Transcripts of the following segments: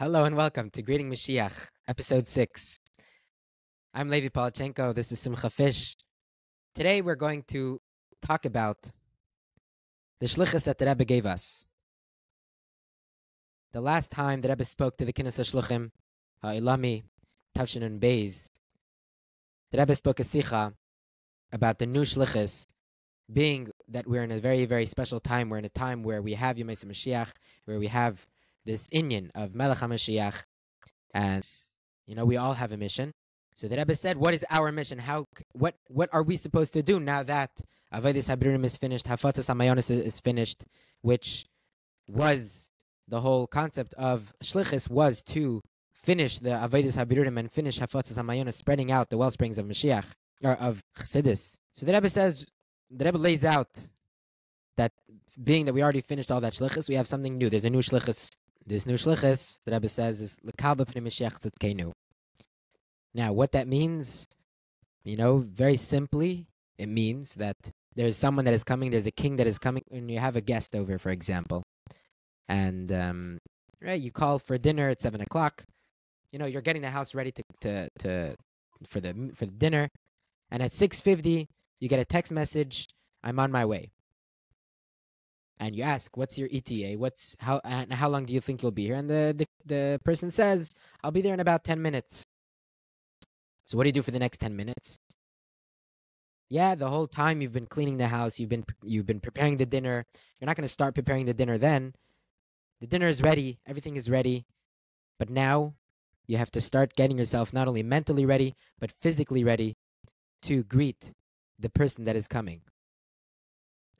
Hello and welcome to Greeting Mashiach, episode 6. I'm Levi Palachenko, this is Simcha Fish. Today we're going to talk about the Shlichus that the Rebbe gave us. The last time the Rebbe spoke to the Kinus Hashluchim, Ha'ilami, Tavshin and Beis, the Rebbe spoke a sicha about the new Shlichus, being that we're in a very, very special time. We're in a time where we have Yom Mashiach, where we have this inyan of Melech HaMashiach, and we all have a mission. So the Rebbe said, what is our mission? What are we supposed to do now that Avodas Habirurim is finished, Hafatzas Hamayonis is finished, which was the whole concept of Shlichus, was to finish the Avodas Habirurim and finish Hafatzas Hamayonis, spreading out the wellsprings of Mashiach, or of Chassidus. So the Rebbe says, the Rebbe lays out that being that we already finished all that Shlichus, we have something new. There's a new Shlichus. This new Shlichus, the Rebbe says, is L'kal b'pnei Mashiach tzidkenu. Now, what that means, very simply, it means that there's someone that is coming, there's a king that is coming, and you have a guest over, for example. And, you call for dinner at 7 o'clock. You're getting the house ready for the dinner. And at 6:50, you get a text message, I'm on my way. And you ask, what's your ETA? How long do you think you'll be here? And the person says, I'll be there in about 10 minutes. So what do you do for the next 10 minutes? Yeah, the whole time you've been cleaning the house, you've been preparing the dinner. You're not going to start preparing the dinner then. The dinner is ready, everything is ready. But now you have to start getting yourself not only mentally ready, but physically ready to greet the person that is coming.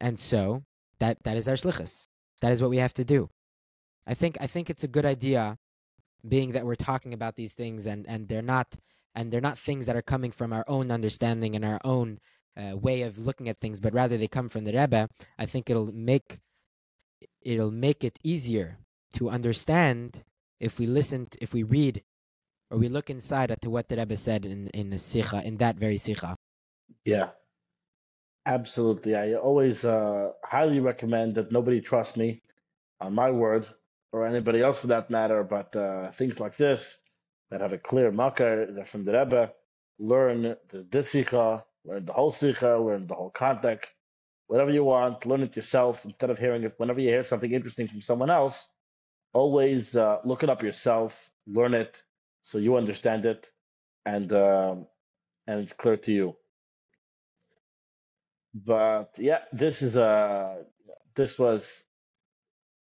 And so that is our shlichus. That is what we have to do. I think it's a good idea, being that we're talking about these things and they're not things that are coming from our own understanding and our own way of looking at things, but rather they come from the Rebbe. I think it'll make it easier to understand if we read, or we look inside to what the Rebbe said in the sicha, in that very sicha. Yeah, absolutely. I always highly recommend that nobody trust me on my word, or anybody else for that matter, but things like this that have a clear makar, that from the Rebbe, learn this sikha, learn the whole sikha, learn the whole context, whatever you want, learn it yourself instead of hearing it. Whenever you hear something interesting from someone else, always look it up yourself, learn it so you understand it, and it's clear to you. But yeah, this was,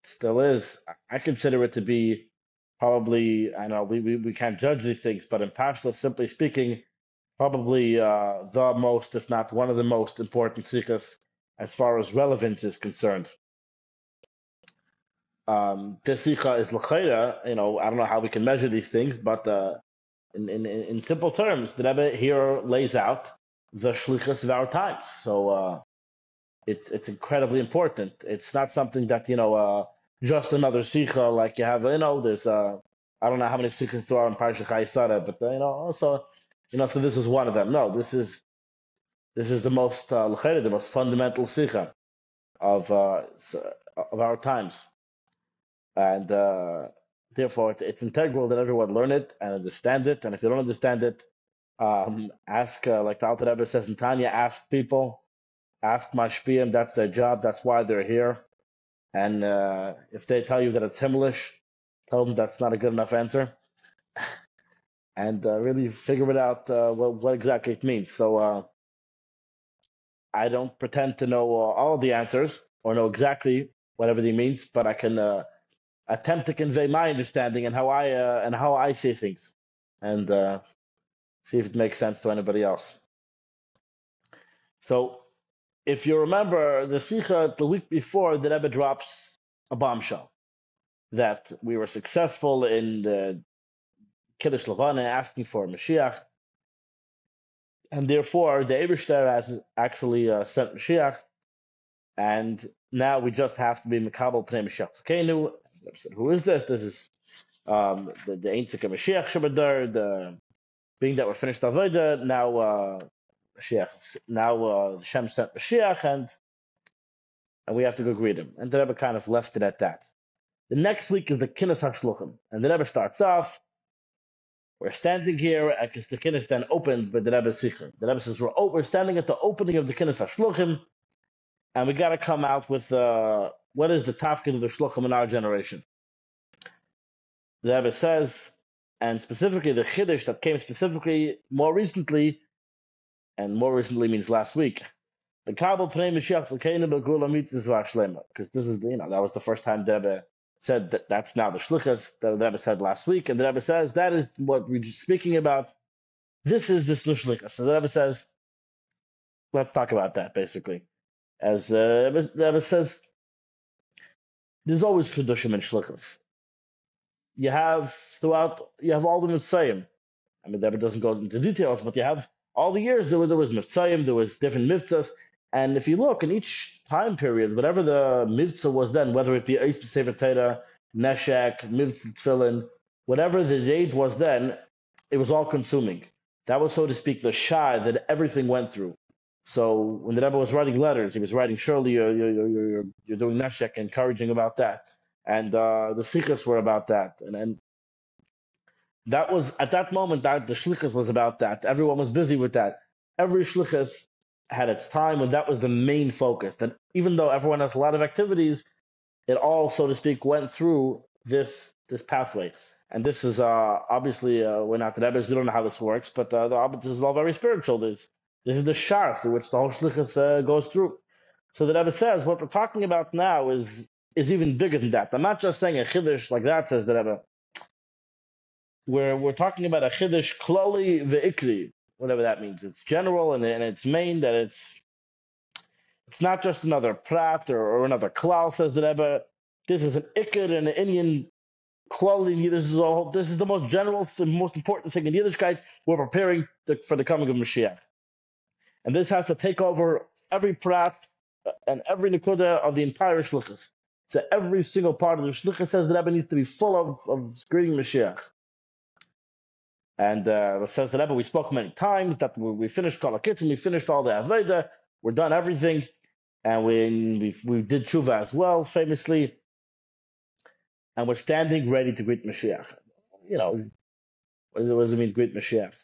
still is. I consider it to be probably, I know we can't judge these things, but in Pashto, simply speaking, probably the most, if not one of the most important sikhs as far as relevance is concerned. This sikha is l'chayra, I don't know how we can measure these things, but in simple terms, the Rebbe here lays out the shlichus of our times. So it's incredibly important. It's not something that just another sikha like you have. There's I don't know how many sikhas there are in Parsha Chayesara, but also so this is one of them. No, this is the most the most fundamental sikha of our times, and therefore it's integral that everyone learn it and understand it. And if you don't understand it, ask, like the Alter Rebbe says in Tanya, ask people, ask mashpiyim. That's their job. That's why they're here. And if they tell you that it's Himmlish, tell them that's not a good enough answer. And really figure it out what exactly it means. So I don't pretend to know all of the answers or know exactly what everything means, but I can attempt to convey my understanding and how I see things, and see if it makes sense to anybody else. So, if you remember the Sikha the week before, the Rebbe drops a bombshell that we were successful in the Kiddush Levana asking for Mashiach, and therefore the Eibishter has actually sent Mashiach, and now we just have to be Mekabel Pnei Mashiach Tzidkenu. Who is this? This is the Ein Tzika Mashiach Shabadar, the being that we're finished Avodah, now Mashiach, now Hashem sent Mashiach, and we have to go greet him. And the Rebbe kind of left it at that. The next week is the Kinus Hashluchim. And the Rebbe starts off, we're standing here, because the Kinus then opened with the Rebbe's Sikher. The Rebbe says, we're standing at the opening of the Kinus Hashluchim, and we got to come out with what is the tafkid of the Shluchim in our generation. The Rebbe says, and specifically the Chiddush that came specifically more recently, and more recently means last week, the Kabul Pnei Mashiach Tzedkeinu B'Gula Mitzvah Shlema, because this was, that was the first time the Rebbe said that that's now the Shlichus that the Rebbe said last week, and the Rebbe says that is what we're speaking about. This is this new Shlichus. So the Rebbe says, let's talk about that basically. As the Rebbe says, there's always Kedushim and Shlichus. You have all the Mitzvahim. I mean, the Rebbe doesn't go into details, but you have all the years there was Mitzvahim, there was different mitzvahs, and if you look in each time period, whatever the mitzvah was then, whether it be Eis B'Sefer Torah, Neshek, Mitzvah Tefillin, whatever the date was then, it was all consuming. That was, so to speak, the shah that everything went through. So when the Rebbe was writing letters, he was writing, surely you're doing Neshek, encouraging about that. And the Shlichus were about that. And that was, at that moment, that the Shlichus was about that. Everyone was busy with that. Every Shlichus had its time, and that was the main focus. That even though everyone has a lot of activities, it all, so to speak, went through this pathway. And this is obviously, we're not the Rebbes, we don't know how this works, but this is all very spiritual. This is the shar through which the whole Shlichus goes through. So the Rebbe says, what we're talking about now is even bigger than that. I'm not just saying a chiddush like that, says the Rebbe. We're talking about a chiddush kloli ve'ikri, whatever that means. It's general and it's main, that it's not just another prat or another klal, says the Rebbe. This is an ikr and an Indian kloli. This is the most general, the most important thing in Yiddishkeit. We're preparing for the coming of Mashiach. And this has to take over every prat and every nekuda of the entire Shlichus. So every single part of the Shlichus, says the Rebbe, needs to be full of greeting Mashiach. And says the Rebbe, we spoke many times that we finished Kol HaKitzim, we finished all the Aveda, we're done everything, and we did Tshuva as well, famously, and we're standing ready to greet Mashiach. What does it mean, greet Mashiach?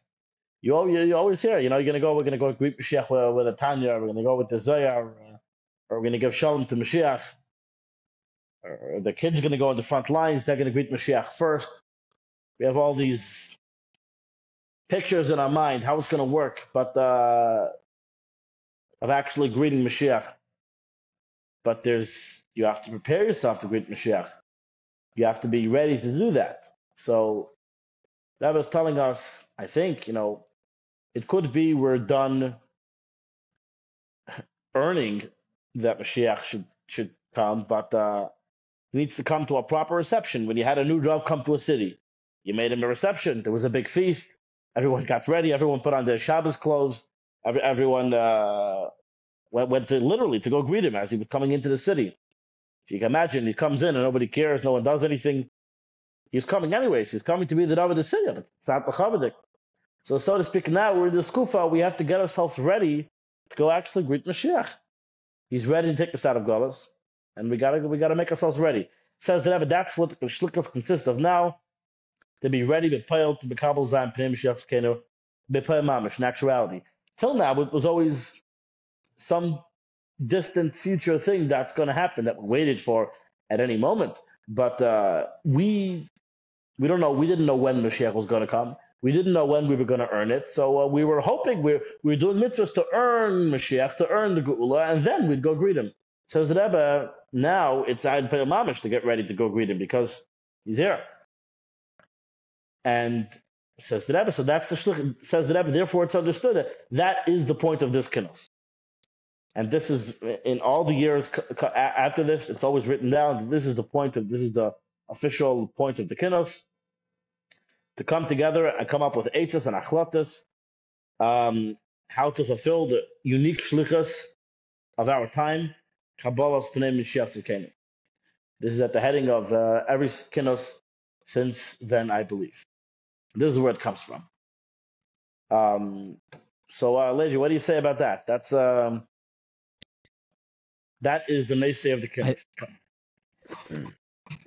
You always hear, we're going to go greet Mashiach with a Tanya, we're going to go with the Zohar, or we're going to give Shalom to Mashiach, or the kids are going to go in the front lines, they're going to greet Mashiach first. We have all these pictures in our mind, how it's going to work, but of actually greeting Mashiach. But you have to prepare yourself to greet Mashiach. You have to be ready to do that. So that was telling us, I think, it could be we're done earning that Mashiach should come, but he needs to come to a proper reception. When you had a new Rav come to a city, you made him a reception. There was a big feast. Everyone got ready. Everyone put on their Shabbos clothes. Everyone went to literally to go greet him as he was coming into the city. If you can imagine, he comes in and nobody cares, no one does anything. He's coming anyways. He's coming to be the Rav of the city, but it's not the Chavadik. So to speak, now we're in the Skufa. We have to get ourselves ready to go actually greet Mashiach. He's ready to take us out of Golos, and we gotta make ourselves ready. Says the Rebbe, that's what the Shlichus consists of now. To be ready, b'payel, to b'kabel zayin, pnei Mashiach tzedkeinu, b'payel mamish, in actuality. Till now, it was always some distant future thing that's going to happen that we waited for at any moment. But we don't know. We didn't know when Mashiach was going to come. We didn't know when we were going to earn it. So we were hoping we were doing mitzvahs to earn Mashiach, to earn the Geula, and then we'd go greet him. Says the Rebbe, now it's Ayin Peyel Mamish to get ready to go greet him because he's here. And says the Rebbe, so that's the Shlich. Says the Rebbe, therefore it's understood that is the point of this Kinus. And this is, in all the years after this, it's always written down, this is the official point of the Kinus, to come together and come up with eitzes and achlatas, how to fulfill the unique Shlichus of our time, Kabbalah's Pnei Mashiach Tzidkeinu. This is at the heading of every Kinus since then, I believe. This is where it comes from. So, Leji, what do you say about that? That is the Nesei of the Kinus.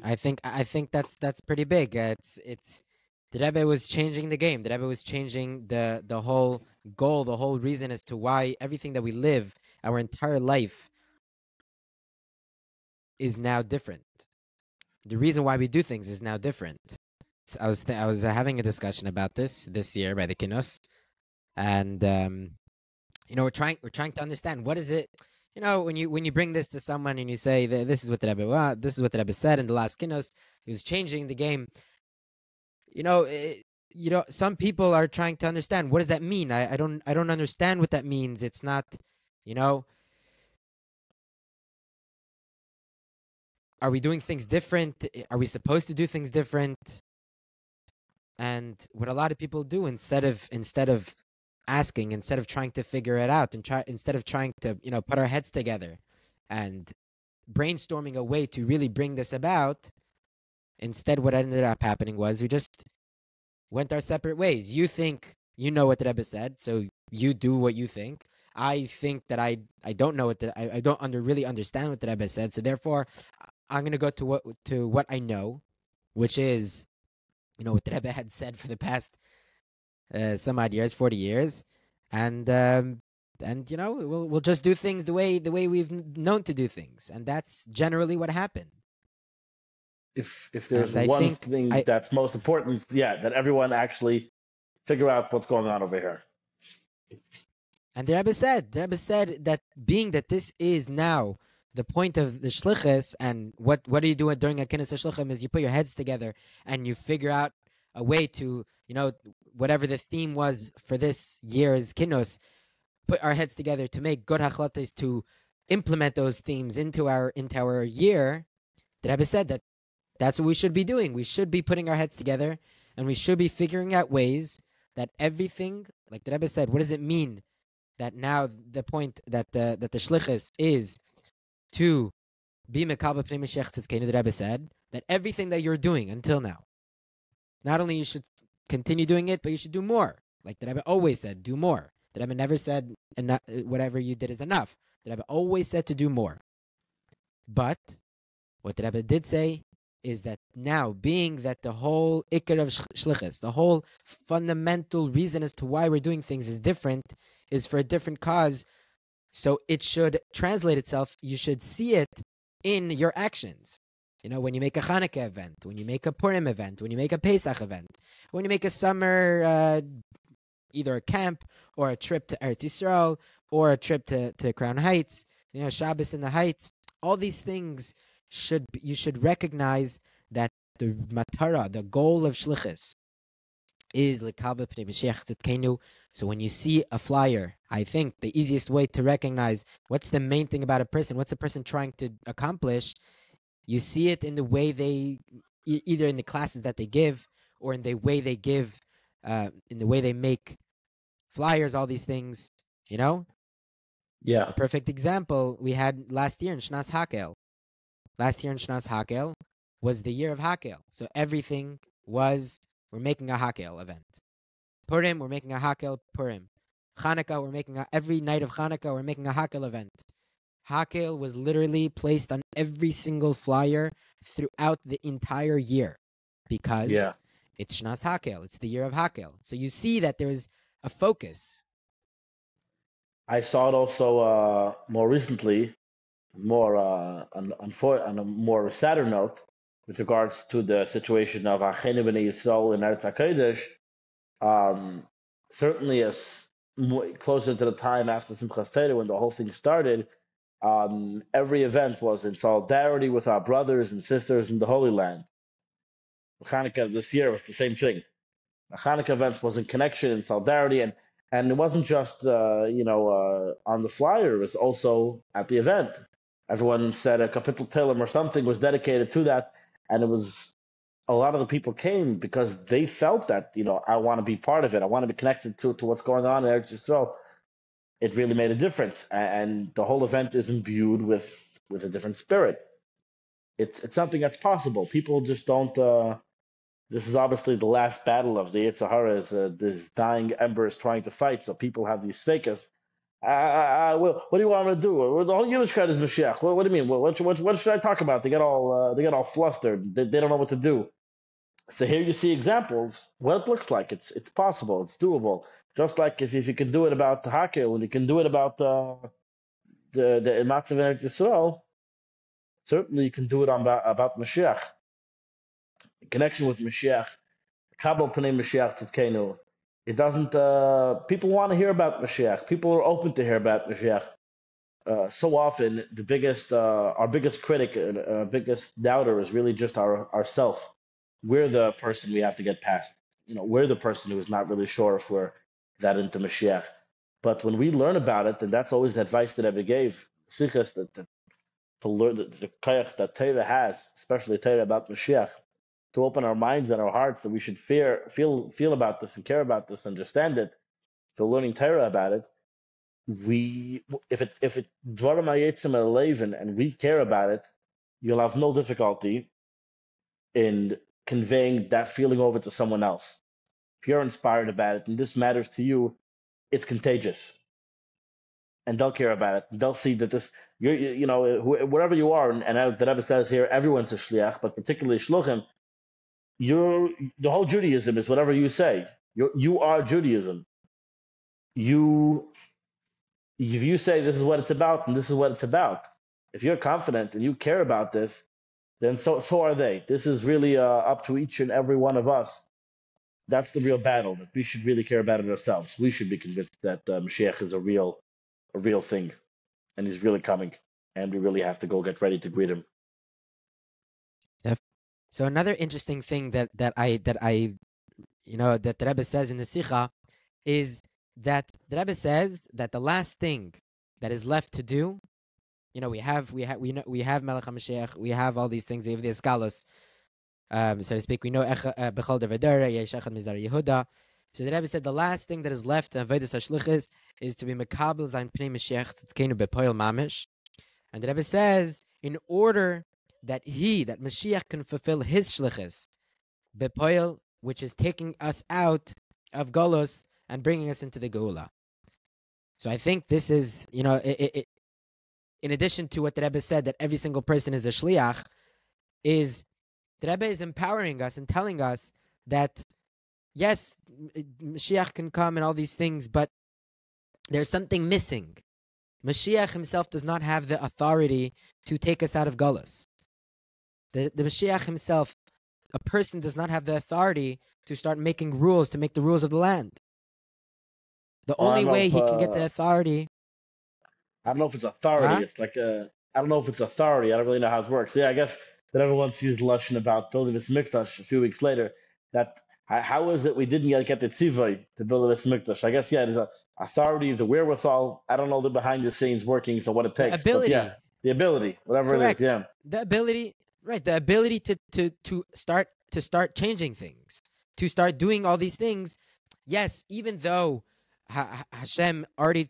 I think that's pretty big. It's the Rebbe was changing the game. The Rebbe was changing the whole goal, the whole reason as to why everything that we live, our entire life, is now different. The reason why we do things is now different. So I was having a discussion about this year by the Kinus, and we're trying to understand what is it. When you bring this to someone and you say that this is what the this is what the Rebbe said in the last Kinus, he was changing the game. Some people are trying to understand what does that mean. I don't understand what that means. It's not, you know, are we doing things different? Are we supposed to do things different? And what a lot of people do instead of asking, instead of trying to figure it out, instead of trying to put our heads together and brainstorming a way to really bring this about, instead what ended up happening was we just went our separate ways. You think you know what the Rebbe said, so you do what you think. I think that I don't know I don't really understand what the Rebbe said, so therefore I'm going to go to what I know, which is what the Rebbe had said for the past some odd years, 40 years, and we'll just do things the way we've known to do things, and that's generally what happened. If there's And I one think thing I that's most important, yeah, that everyone actually figure out what's going on over here. And the Rebbe said that being that this is now the point of the Shlichus, and what do you do during a Kinus Hashluchim is you put your heads together and you figure out a way to, whatever the theme was for this year's Kinus, put our heads together to make good hachlotes to implement those themes into our year. The Rebbe said that that's what we should be doing. We should be putting our heads together and we should be figuring out ways that everything, like the Rebbe said, what does it mean that now the point that the shlichus is to be mekabel pnei Mashiach tzidkenu? The Rebbe said that everything that you're doing until now, not only you should continue doing it, but you should do more. Like the Rebbe always said, do more. The Rebbe never said whatever you did is enough. The Rebbe always said to do more. But what the Rebbe did say is that now, being that the whole ikar of shlichus, the whole fundamental reason as to why we're doing things is different, is for a different cause, so it should translate itself. You should see it in your actions. When you make a Hanukkah event, when you make a Purim event, when you make a Pesach event, when you make a summer, either a camp or a trip to Eretz Yisrael or a trip to Crown Heights, Shabbos in the Heights, all these things you should recognize that the matara, the goal of Shlichus, is lekabel pnei Mashiach tzidkenu. So when you see a flyer, I think the easiest way to recognize what's the main thing about a person, what's a person trying to accomplish, you see it in the way they, either in the classes that they give, or in the way they give, in the way they make flyers, all these things. Yeah. A perfect example we had last year in Shnas Hakel. Last year in Shnas Hakel was the year of Hakel. So everything was, we're making a Hakel event. Purim, we're making a Hakel Purim. Hanukkah, every night of Hanukkah, we're making a Hakel event. Hakel was literally placed on every single flyer throughout the entire year because it's Shnas Hakel. It's the year of Hakel. So you see that there is a focus. I saw it also more recently, more on a more sadder note, with regards to the situation of Achenu b'nei Yisrael in Eretz HaKodesh. Certainly, as closer to the time after Simchas Torah, when the whole thing started, every event was in solidarity with our brothers and sisters in the Holy Land. Hanukkah this year was the same thing. The Hanukkah events was in connection and solidarity, and it wasn't just on the flyer. It was also at the event. Everyone said a kapitel Tehillim or something was dedicated to that, and it was a lot of the people came because they felt that I want to be part of it. I want to be connected to what's going on in Eretz Yisrael. It really made a difference, and the whole event is imbued with a different spirit. It's something that's possible. People just don't. This is obviously the last battle of the Yetzer Hara. This dying ember is trying to fight, so people have these fakas, What do you want me to do? The whole Yiddishkeit is Mashiach. What do you mean? What should I talk about? They get all flustered. They don't know what to do. So here you see examples. What it looks like. It's possible. It's doable. Just like if you can do it about the Hakel and you can do it about the Matzav Eretz Yisrael, certainly you can do it about Mashiach. In connection with Mashiach, Kabel Panei Mashiach Tzidkenu. It doesn't. People want to hear about Mashiach. People are open to hear about Mashiach. So often, our biggest critic, biggest doubter is really just ourself. We're the person we have to get past. We're the person who is not really sure if we're that into Mashiach. But when we learn about it, and that's always the advice that Rebbe gave, Shlichus, to learn the koyach that Torah has, especially Torah about Mashiach, to open our minds and our hearts that we should feel about this and care about this, understand it. So learning Torah about it, if it dvarim hayetzim eleven and we care about it, you'll have no difficulty in conveying that feeling over to someone else. If you're inspired about it and this matters to you, it's contagious, and they'll care about it. They'll see that this, wherever you are, and the Rebbe says here, everyone's a shliach, but particularly shluchim. The whole Judaism is whatever you say. You are Judaism. If you say this is what it's about and this is what it's about, if you're confident and you care about this, then so are they. This is really up to each and every one of us. That's the real battle, that we should really care about it ourselves. We should be convinced that Mashiach is a real thing, and he's really coming, and we really have to go get ready to greet him. Yep. So another interesting thing that the Rebbe says in the Sikha is that the Rebbe says that the last thing that is left to do, we have Melech HaMashiach, we have all these things, we have the Eskalos, so to speak. We know Bechol Devadara, Yesh Echad Mizar Yehuda. So the Rebbe said the last thing that is left in Avodas HaShlichus is to be Mekabel Zayin Pnei Mashiach Tzidkenu Bepoil Mamish. And the Rebbe says, in order that Mashiach can fulfill his Shlichus, Bepoil, which is taking us out of Golos and bringing us into the Geula. So I think this is, in addition to what the Rebbe said, that every single person is a Shliach, is the Rebbe is empowering us and telling us that, yes, Mashiach can come and all these things, but there's something missing. Mashiach himself does not have the authority to take us out of Golos. The Mashiach himself, a person does not have the authority to start making rules, to make the rules of the land. The only way he can get the authority... I don't know if it's authority. It's like I don't know if it's authority. I don't really know how it works. Yeah, I guess that everyone's used Lashon about building this mikdash a few weeks later. That how is it we didn't get the tzivay to build this mikdash? I guess, there's a authority, the wherewithal. I don't know the behind the scenes workings or what it takes. The ability. But the ability, whatever Correct. it is. Yeah. The ability, right? The ability to start changing things, to start doing all these things. Yes, even though Hashem already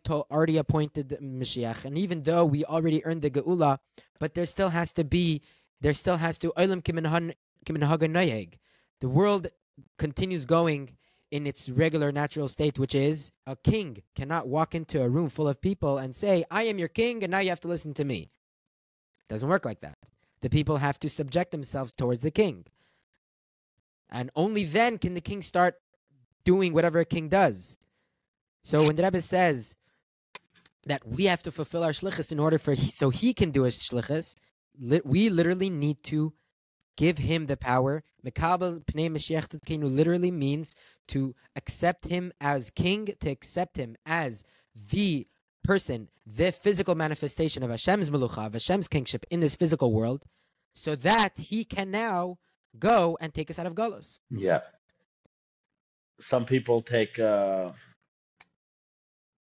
appointed Mashiach, and even though we already earned the Geula, but there still has to Olam Kimin Hagan Noyeg. The world continues going in its regular natural state, which is a king cannot walk into a room full of people and say, I am your king and now you have to listen to me. It doesn't work like that. The people have to subject themselves towards the king. And only then can the king start doing whatever a king does. So when the Rebbe says that we have to fulfill our shlichus in order so he can do his shlichus, we literally need to give him the power. Mekabel Pnei Mashiach Tzidkenu literally means to accept him as king, to accept him as the person, the physical manifestation of Hashem's melucha, of Hashem's kingship in this physical world, so that he can now go and take us out of Golos. Yeah. Some people take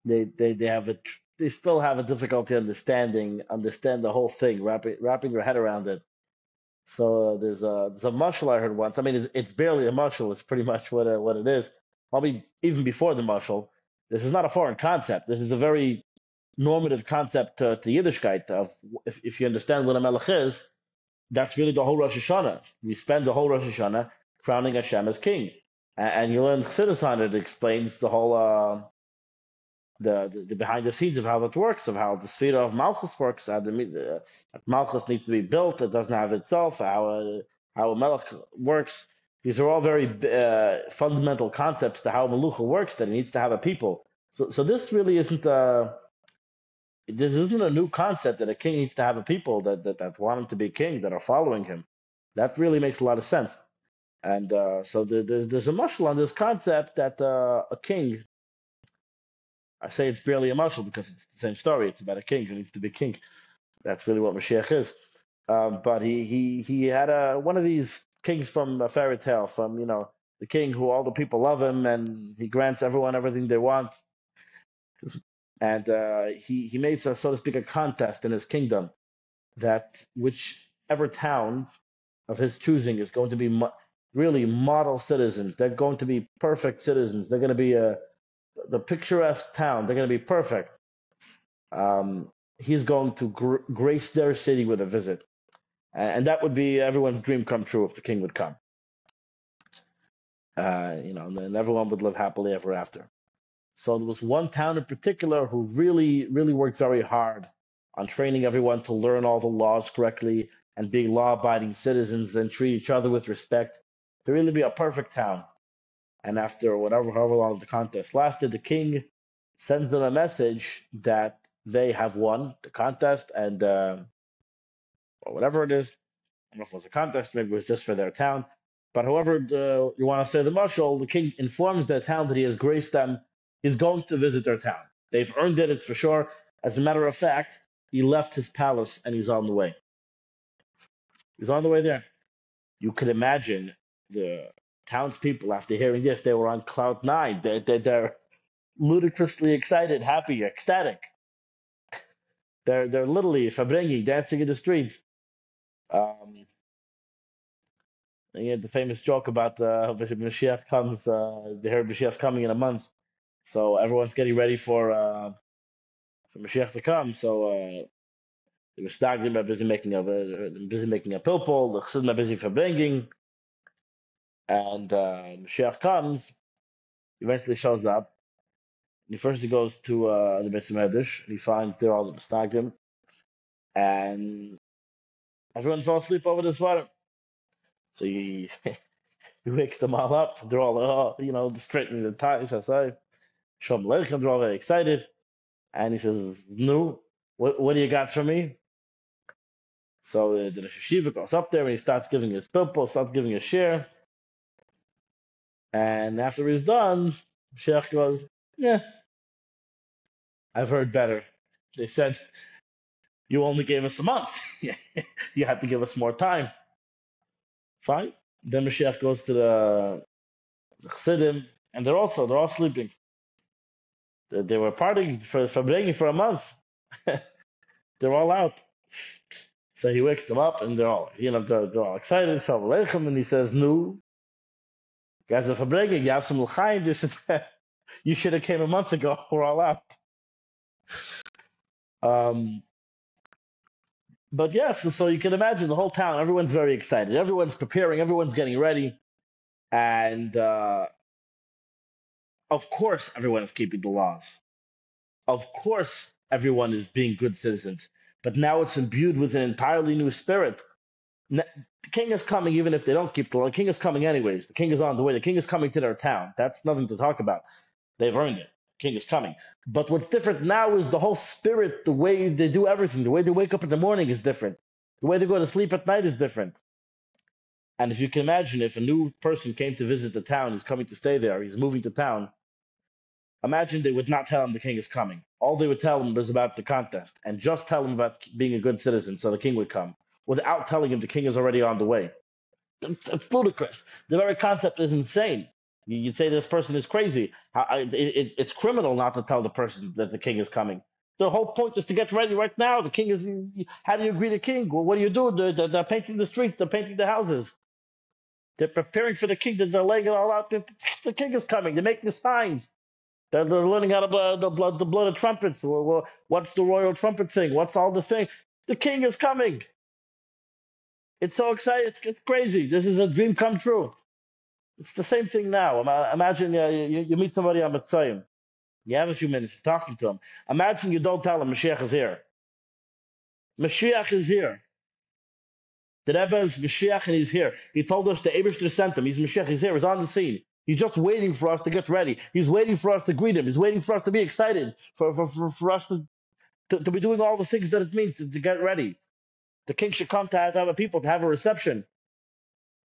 they still have a difficulty understand the whole thing, wrapping your head around it. So there's a mashal I heard once. I mean, it's barely a mashal. It's pretty much what it is. Probably even before the mashal. This is not a foreign concept. This is a very normative concept to Yiddishkeit. Of if you understand what a melech is, that's really the whole Rosh Hashanah. We spend the whole Rosh Hashanah crowning Hashem as king, and you learn Chassidus on it. It explains the whole the behind the scenes of how that works, of how the sphere of Malchus works, how Malchus needs to be built, it doesn't have itself, how a Melech works. These are all very fundamental concepts to how Melucha works, that it needs to have a people. So this really isn't this isn't a new concept that a king needs to have a people that want him to be king, that are following him. That really makes a lot of sense. And so there's a mashal on this concept that a king, I say it's barely a mashal because it's the same story. It's about a king who needs to be king. That's really what Mashiach is. But he had one of these kings from a fairy tale, from the king who all the people love him and he grants everyone everything they want. And he made, so to speak, a contest in his kingdom that whichever town of his choosing is going to be really model citizens. They're going to be perfect citizens. They're going to be the picturesque town. They're going to be perfect. He's going to grace their city with a visit. And that would be everyone's dream come true if the king would come. And everyone would live happily ever after. So there was one town in particular who really, really worked very hard on training everyone to learn all the laws correctly and being law-abiding citizens and treat each other with respect, to really be a perfect town. And after however long the contest lasted, the king sends them a message that they have won the contest, and or whatever it is. I don't know if it was a contest, maybe it was just for their town. But however you want to say the mashal, the king informs their town that he has graced them. He's going to visit their town. They've earned it, it's for sure. As a matter of fact, he left his palace and he's on the way. He's on the way there. You could imagine the townspeople, after hearing this, they were on cloud nine. They're ludicrously excited, happy, ecstatic. They're literally fabrengi, dancing in the streets. You had the famous joke about Mashiach comes. They heard Mashiach's coming in a month, so everyone's getting ready for Mashiach to come. So the Mestagdim are busy making a pilpul. The Chassidim are busy fabrengi, and Mashiach comes. Eventually shows up. He goes to the Beis Medrash. He finds there all the Mestagdim, and everyone's all asleep over this water. So he he wakes them all up. They're all straightening the ties. Shalom Aleichem. They're all very excited, and he says, "No, what do you got for me?" So the Rosh Hashiva goes up there and he starts giving his pilpul, starts giving his share. And after he's done, Sheikh goes, "Yeah, I've heard better. They said you only gave us a month. You had to give us more time." Fine. Then Mashiach goes to the Chassidim, and they're all sleeping. They were partying for begging for a month. They're all out. So he wakes them up, and they're all excited. Shalom Aleichem, and he says, "No, guys are verbrechen. You have some l'chaim. You should have came a month ago. We're all out." But yes, so you can imagine the whole town. Everyone's very excited. Everyone's preparing. Everyone's getting ready, and of course, everyone is keeping the laws. Of course, everyone is being good citizens. But now it's imbued with an entirely new spirit. The king is coming, even if they don't keep the law. The king is coming anyways. The king is on the way. The king is coming to their town. That's nothing to talk about. They've earned it. The king is coming. But what's different now is the whole spirit, the way they do everything, the way they wake up in the morning is different. The way they go to sleep at night is different. And if you can imagine, if a new person came to visit the town, he's coming to stay there, he's moving to town, imagine they would not tell him the king is coming. All they would tell him was about the contest and just tell him about being a good citizen so the king would come, without telling him the king is already on the way. It's ludicrous. The very concept is insane. You'd say this person is crazy. It's criminal not to tell the person that the king is coming. The whole point is to get ready right now. The king is. How do you greet the king? Well, what do you do? They're painting the streets. They're painting the houses. They're preparing for the king. They're laying it all out. The king is coming. They're making signs. They're learning how to blow the blood of trumpets. What's the royal trumpet thing? What's all the thing? The king is coming. It's so exciting. It's crazy. This is a dream come true. It's the same thing now. Imagine you meet somebody on Mitzrayim. You have a few minutes talking to him. Imagine you don't tell him Mashiach is here. Mashiach is here. The Rebbe is Mashiach and he's here. He told us the Eibishter sent him. He's Mashiach. He's here. He's on the scene. He's just waiting for us to get ready. He's waiting for us to greet him. He's waiting for us to be excited, for us to be doing all the things that it means to get ready. The king should come to have a people, to have a reception.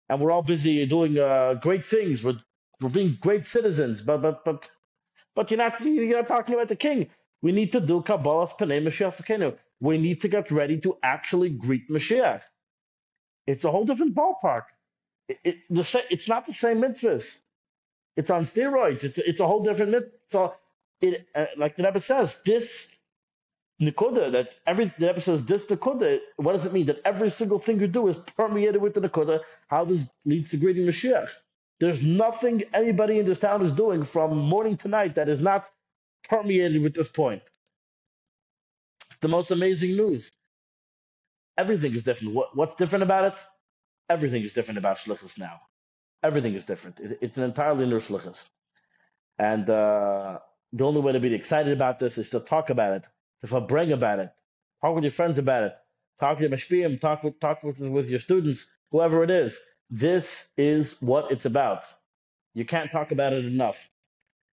And we're all busy doing great things. We're being great citizens. But you're not talking about the king. We need to do Kabbalah's Panei Mashiach Sakenu. We need to get ready to actually greet Mashiach. It's a whole different ballpark. It's not the same mitzvahs. It's on steroids. It's a whole different mitzvah. So, like the Rebbe says, this Nikuda, the Rebbe says, this Nikuda, what does it mean? That every single thing you do is permeated with the Nikuda, how this leads to greeting Mashiach. There's nothing anybody in this town is doing from morning to night that is not permeated with this point. It's the most amazing news. Everything is different. What's different about it? Everything is different about Shlichus now. Everything is different. It's an entirely new Shlichus. And the only way to be excited about this is to talk about it, to bring about it, talk with your friends about it, talk to Mashpiyim, talk with your students, whoever it is. This is what it's about. You can't talk about it enough.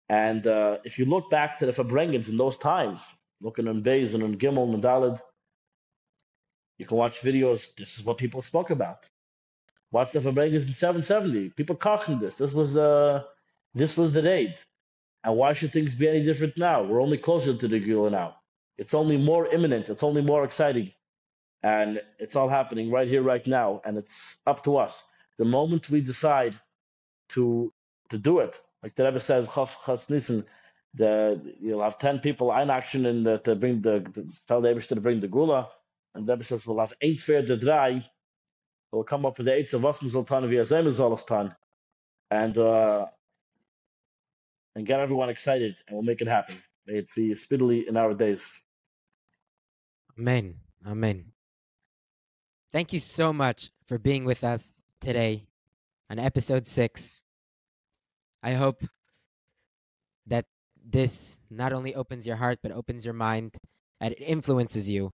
And if you look back to the Fabrengens in those times, looking on Beis and on Gimel and Daled, you can watch videos. This is what people spoke about. Watch the Fabrengens in 770. People cautioned this. This was the date. And why should things be any different now? We're only closer to the Geulah now. It's only more imminent. It's only more exciting. And it's all happening right here, right now. And it's up to us. The moment we decide to do it, like the Rebbe says, Chas Nissen, you'll have 10 people in action to bring tell the Eibishter to bring the Geulah. And the Rebbe says, we'll have 8 fair the dry. We'll come up with the 8 of us Mizaltan via Zemizolostan. And get everyone excited, and we'll make it happen. May it be speedily in our days. Amen. Amen. Thank you so much for being with us today on episode 6. I hope that this not only opens your heart, but opens your mind, and it influences you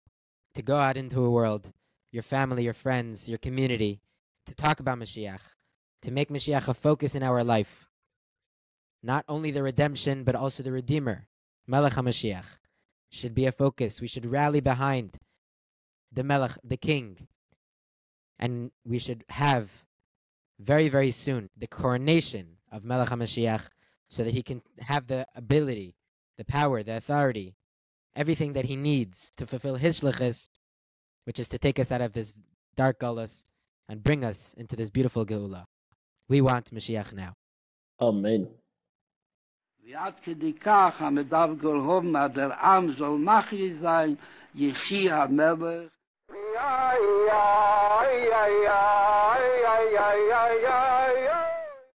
to go out into a world, your family, your friends, your community, to talk about Mashiach, to make Mashiach a focus in our life. Not only the redemption, but also the Redeemer, Melech HaMashiach, should be a focus. We should rally behind the Melech, the King. And we should have very, very soon the coronation of Melech HaMashiach so that he can have the ability, the power, the authority, everything that he needs to fulfill his Shlichus, which is to take us out of this dark gullus and bring us into this beautiful Geulah. We want Moshiach now. Amen. ועד כדי כך המדב גולהום עד העם זול מחי זין יחי המלך